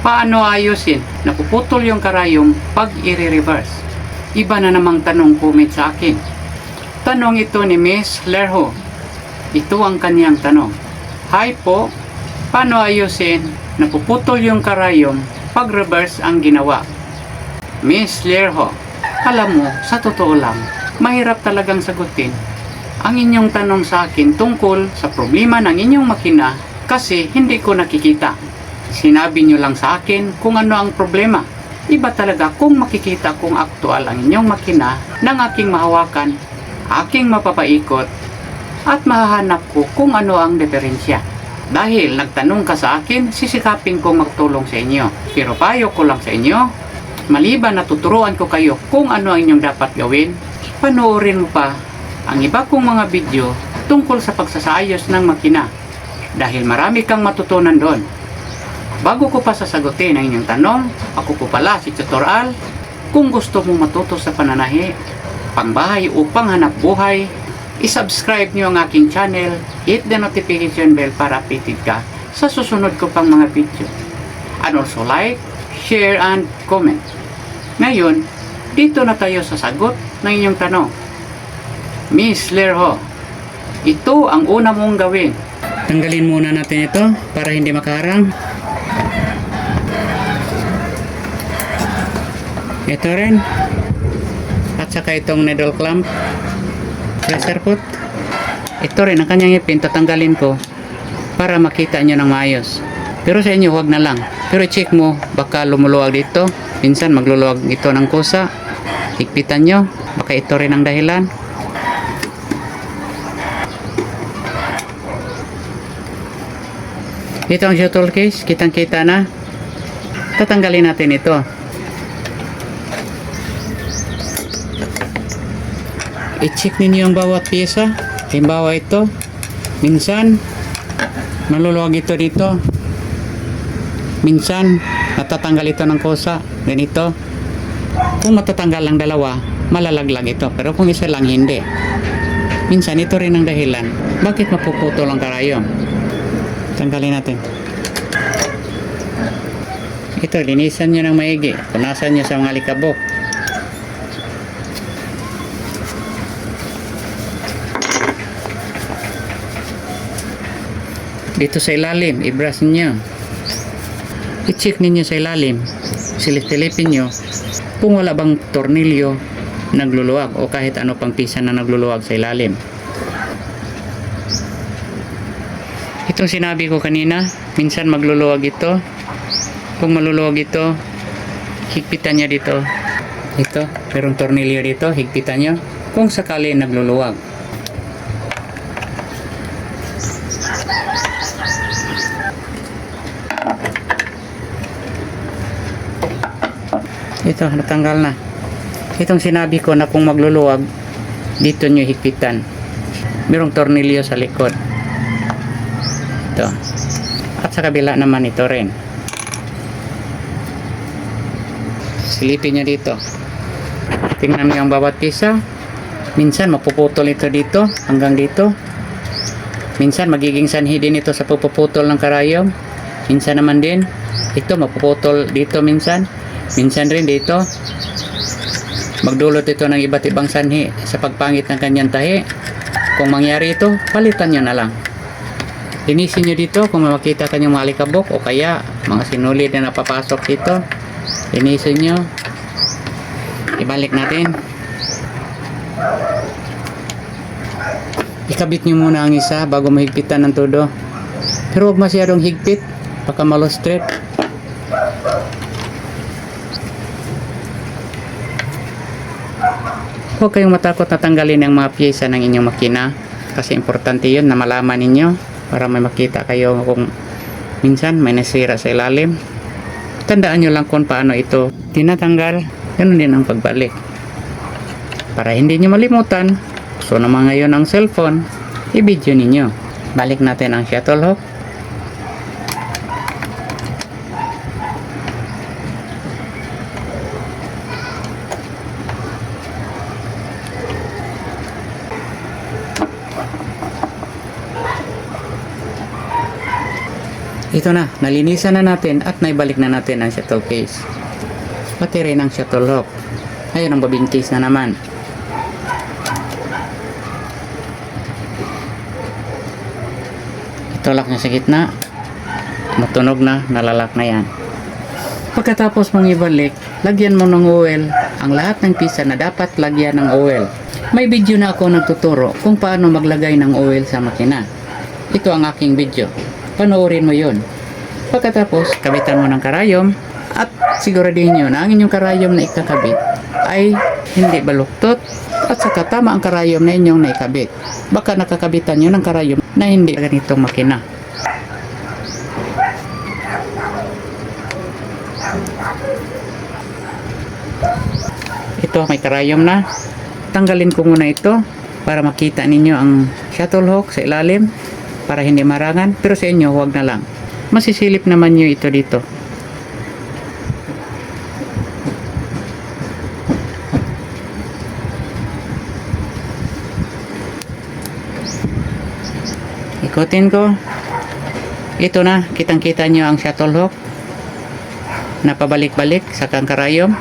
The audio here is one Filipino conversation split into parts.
Paano ayusin? Napuputol yung karayom pag i-reverse. Iba na namang tanong comment sa akin. Tanong ito ni Miss Lerho. Ito ang kaniyang tanong. Hi po, paano ayusin? Napuputol yung karayom pag reverse ang ginawa. Miss Lerho, alam mo, sa totoo lang, mahirap talagang sagutin ang inyong tanong sa akin tungkol sa problema ng inyong makina kasi hindi ko nakikita. Sinabi nyo lang sa akin kung ano ang problema. Iba talaga kung makikita kung aktual ang inyong makina ng aking mahawakan, aking mapapaikot, at mahahanap ko kung ano ang diferensya. Dahil nagtanong ka sa akin, sisikapin kong magtulong sa inyo. Pero payo ko lang sa inyo, maliban na tuturuan ko kayo kung ano ang inyong dapat gawin, panoorin mo pa ang iba kong mga video tungkol sa pagsasayos ng makina dahil marami kang matutunan doon. Bago ko pa sasagutin ang inyong tanong, ako po pala si Tutor Al. Kung gusto mong matuto sa pananahi, pangbahay upang hanap buhay, isubscribe nyo ang aking channel, hit the notification bell para updated ka sa susunod ko pang mga video. And also like, share, and comment. Ngayon, dito na tayo sa sagot ng inyong tanong. Miss Lerho, ito ang una mong gawin. Tanggalin muna natin ito para hindi makaharang. Ito rin. At saka itong needle clamp, pressure foot. Ito rin ang kanyang ipin, tatanggalin ko para makita nyo ng maayos. Pero sa inyo, wag na lang. Pero check mo, baka lumuluwag dito. Minsan magluluwag ito ng kusa. Higpitan nyo, baka ito rin ang dahilan. Ito ang shuttle case, kitang-kita na. Tatanggalin natin ito. I-check ninyo ang bawat pyesa. Halimbawa ito, minsan maluluwag ito dito. Minsan natatanggal ito ng kusa. Ganito. Kung matatanggal lang dalawa, malalaglag ito. Pero kung isa lang, hindi. Minsan ito rin ang dahilan. Bakit mapuputol ang karayom? Tanggalin natin. Ito, linisan nyo ng maigi. Punasan nyo sa mga likabok. Dito sa ilalim, i-brush nyo. I-check ninyo sa ilalim. Silip-silipin nyo kung wala bang tornilyo nagluluwag o kahit ano pang pisa na nagluluwag sa ilalim. Itong sinabi ko kanina, minsan magluluwag ito. Kung maluluwag ito, higpitan niya dito. Ito, merong tornilyo dito, higpitan niyo. Kung sakali nagluluwag. Ito, natanggal na. Itong sinabi ko na kung magluluwag, dito nyo higpitan. Merong tornilyo sa likod. Ito. At sa kabila naman ito rin. Silipin nyo dito. Tingnan nyo ang bawat pisa. Minsan mapuputol ito dito hanggang dito. Minsan magiging sanhi din ito sa pupuputol ng karayom. Minsan naman din ito mapuputol dito minsan. Minsan rin dito magdulot ito ng iba't ibang sanhi sa pagpangit ng kanyang tahi. Kung mangyari ito, palitan nyo na lang. Linisin nyo dito kung makita kanyang mga alikabok o kaya mga sinulid na napapasok dito. Linisin nyo. Ibalik natin. Ikabit nyo muna ang isa bago mahigpitan ng todo. Pero huwag masyadong higpit, baka malostret. Huwag kayong matakot na tanggalin ang mga pyesa ng inyong makina kasi importante yun na malaman ninyo para may makita kayo kung minsan may nasira sa ilalim. Tandaan nyo lang kung paano ito tinatanggal. Ganun din ang pagbalik. Para hindi nyo malimutan, gusto naman ngayon ang cellphone, i-video ninyo. Balik natin ang shuttle hook. Ito na, nalinisan na natin at naibalik na natin ang shuttle case. Pati rin ang shuttle hook. Ayun ang bobbin case na naman. Itulak niya sa gitna. Matunog na, nalalak na yan. Pagkatapos mong ibalik, lagyan mo ng oil ang lahat ng pisa na dapat lagyan ng oil. May video na ako nagtuturo kung paano maglagay ng oil sa makina. Ito ang aking video. Panoorin mo yun. Pagkatapos, kabitan mo ng karayom at siguraduhin nyo na ang inyong karayom na ikakabit ay hindi baluktot at saka tama ang karayom na inyong naikabit. Baka nakakabitan nyo ng karayom na hindi ganitong makina. Ito, may karayom na. Tanggalin ko muna ito para makita ninyo ang shuttle hook sa ilalim para hindi marangan, pero sa inyo huwag na lang. Masisilip naman nyo ito dito. Ikutin ko. Ito na, kitang-kita nyo ang shuttle hook na pabalik-balik sa karayom.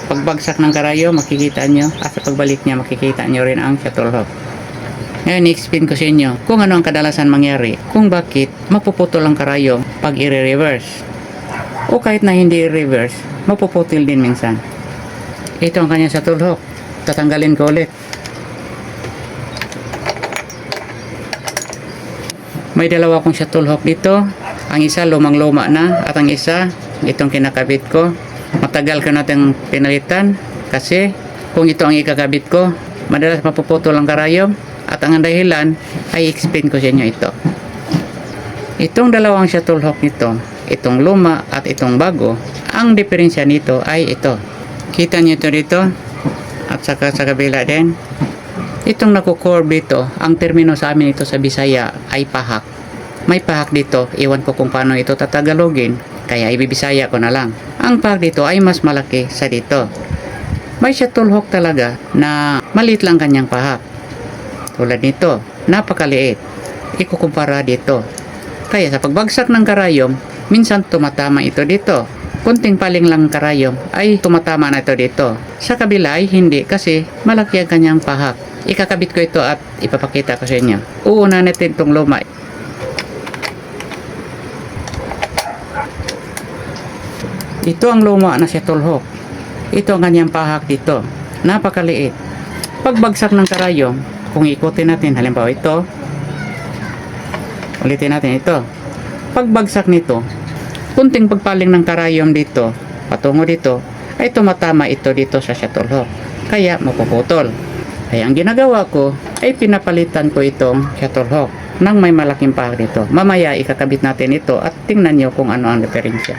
Pagbagsak ng karayom, makikita nyo, at sa pagbalik niya, makikita nyo rin ang shuttle hook. Ngayon, i-explain ko sa inyo kung ano ang kadalasan mangyari, kung bakit mapuputol ang karayom pag i-reverse. O kahit na hindi i-reverse, mapuputol din minsan. Ito ang kanyang shuttle hook. Tatanggalin ko ulit. May dalawa akong shuttle hook dito. Ang isa lumang-luma na at ang isa, itong kinakabit ko. Matagal ko natin pinalitan kasi kung ito ang ikakabit ko, madalas mapuputol ang karayom. At ang dahilan ay explain ko sa inyo ito. Itong dalawang shuttle hook nito, itong luma at itong bago, ang diferensya nito ay ito. Kita nyo ito dito at saka sa kabila din. Itong nakukurve dito, ang termino sa amin ito sa Bisaya ay pahak. May pahak dito, iwan ko kung paano ito tatagalogin, kaya ibibisaya ko na lang. Ang pahak dito ay mas malaki sa dito. May shuttle hook talaga na maliit lang kanyang pahak. Tulad nito, napakaliit. Ikukumpara dito. Kaya sa pagbagsak ng karayom, minsan tumatama ito dito. Kunting paling lang karayom ay tumatama na ito dito. Sa kabila ay hindi kasi malaki ang kanyang pahak. Ikakabit ko ito at ipapakita ko sa inyo. Uuna natin itong luma. Ito ang luma na shuttle hook. Ito ang kanyang pahak dito. Napakaliit. Pagbagsak ng karayom, kung ikutin natin, halimbawa ito, ulitin natin ito. Pagbagsak nito, kunting pagpaling ng karayom dito, patungo dito, ay tumatama ito dito sa shuttle hook. Kaya mapuputol. Kaya ang ginagawa ko, ay pinapalitan ko itong shuttle hook nang may malaking pahak dito. Mamaya ikakabit natin ito at tingnan nyo kung ano ang diferensya.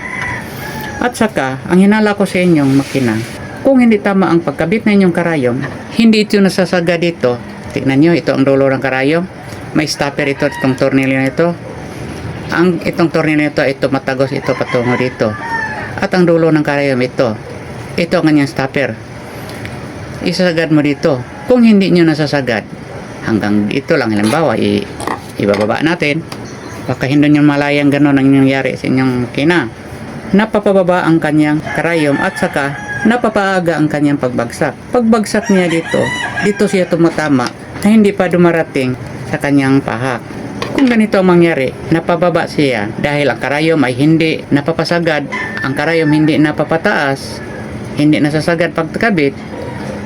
At saka, ang hinala ko sa inyong makina, kung hindi tama ang pagkabit na inyong karayom, hindi ito nasasaga dito. Tignan nyo, ito ang dulo ng karayom. May stopper ito, itong tornilyo nito. Itong tornilyo nito ay tumatagos ito patungo dito. At ang dulo ng karayom ito. Ito ang kanyang stopper. Isasagad mo dito. Kung hindi nyo nasasagad, hanggang dito lang, halimbawa, ibababa natin. Baka hindi nyo malayang gano'n ang nangyayari sa inyong makina. Napapababa ang kanyang karayom at saka napapaaga ang kanyang pagbagsak. Pagbagsak niya dito siya tumatama na hindi pa dumarating sa kanyang pahak. Kung ganito ang mangyari, napababa siya dahil ang karayom ay hindi napapasagad, ang karayom hindi napapataas, hindi nasasagad pagkabit,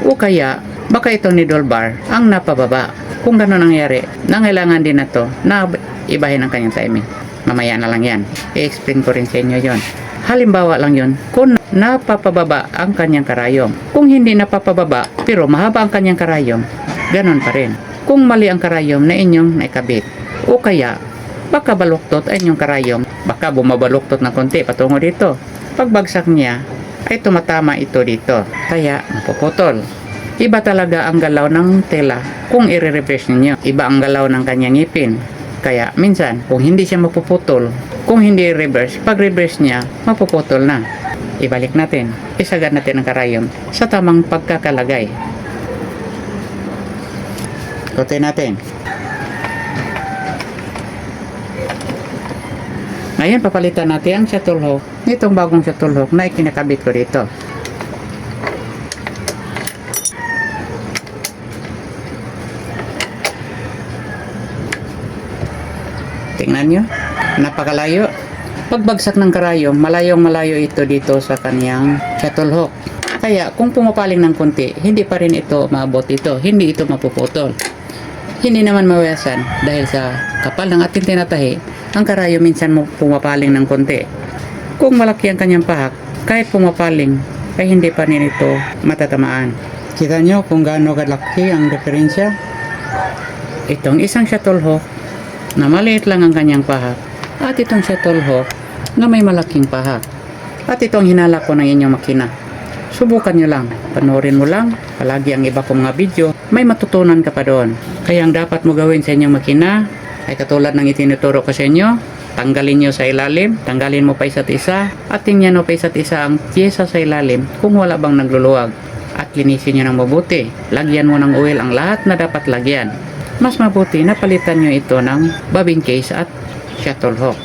o kaya baka ito needle bar ang napababa. Kung gano'n nangyari, nangailangan din na to na ibahin ang kanyang timing. Mamaya na lang yan. I-explain ko rin sa inyo yon. Halimbawa lang yon kung napapababa ang kanyang karayom. Kung hindi napapababa pero mahaba ang kanyang karayom, ganon pa rin. Kung mali ang karayom na inyong naikabit, o kaya baka baluktot ay inyong karayom, baka bumabaluktot ng konti patungo dito. Pagbagsak niya ay tumatama ito dito, kaya mapuputol. Iba talaga ang galaw ng tela kung i-reverse ninyo. Iba ang galaw ng kanyang ngipin. Kaya minsan, kung hindi siya mapuputol, kung hindi reverse, pag reverse niya, mapuputol na. Ibalik natin. Isagad natin ang karayom sa tamang pagkakalagay. Ikutin natin. Ngayon, papalitan natin ang shuttle hook nitong bagong shuttle hook na ikinakabit ko dito. Tingnan nyo, napakalayo. Pagbagsak ng karayom, malayong malayo ito dito sa kaniyang shuttle hook. Kaya kung pumapaling ng konti, hindi pa rin ito maabot ito, hindi ito mapuputol. Hindi naman mawayasan dahil sa kapal ng ating tinatahi, ang karayom minsan mo pumapaling ng konti. Kung malaki ang kanyang pahak, kahit pumapaling, ay hindi pa rin ito matatamaan. Kita nyo kung gaano kalaki ang diferensya. Itong isang shuttle hook na maliit lang ang kanyang pahak at itong shuttle hook na may malaking pahak. At itong hinala ko ng inyong makina. Subukan nyo lang, panoorin mo lang, palagi ang iba kong mga video, may matutunan ka pa doon. Kaya ang dapat mo gawin sa inyong makina ay katulad ng itinuturo ko sa inyo, tanggalin nyo sa ilalim, tanggalin mo pa isa't isa, at tingnan mo pa isa't isa ang pyesa sa ilalim kung wala bang nagluluwag. At linisin nyo ng mabuti, lagyan mo ng oil ang lahat na dapat lagyan. Mas mabuti na palitan nyo ito ng bobbin case at shuttle hook.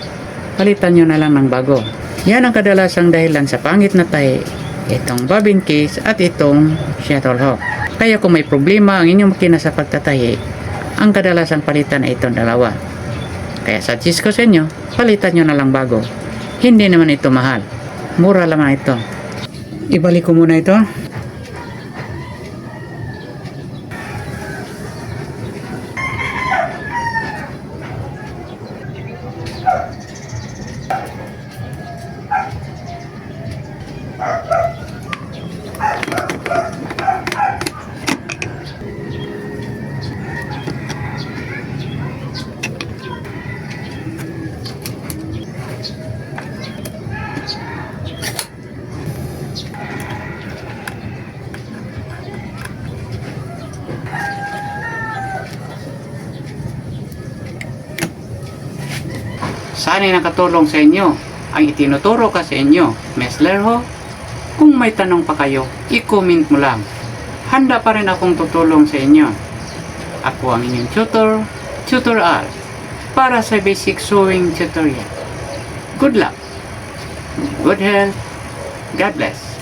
Palitan nyo na lang ng bago. Yan ang kadalasang dahilan sa pangit na tahi, itong bobbin case at itong shuttle hook. Kaya kung may problema ang inyong makina sa pagtatahi, ang kadalasang palitan ay itong dalawa. Kaya suggest ko sa inyo, palitan nyo na lang bago. Hindi naman ito mahal. Mura lamang ito. Ibalik ko muna ito. Sana'y nakatulong sa inyo ang itinuturo ka sa inyo, Miss Lerho. Kung may tanong pa kayo, i-comment mo lang. Handa pa rin akong tutulong sa inyo. Ako ang inyong tutor, Tutor Al, para sa basic sewing tutorial. Good luck, good health, God bless.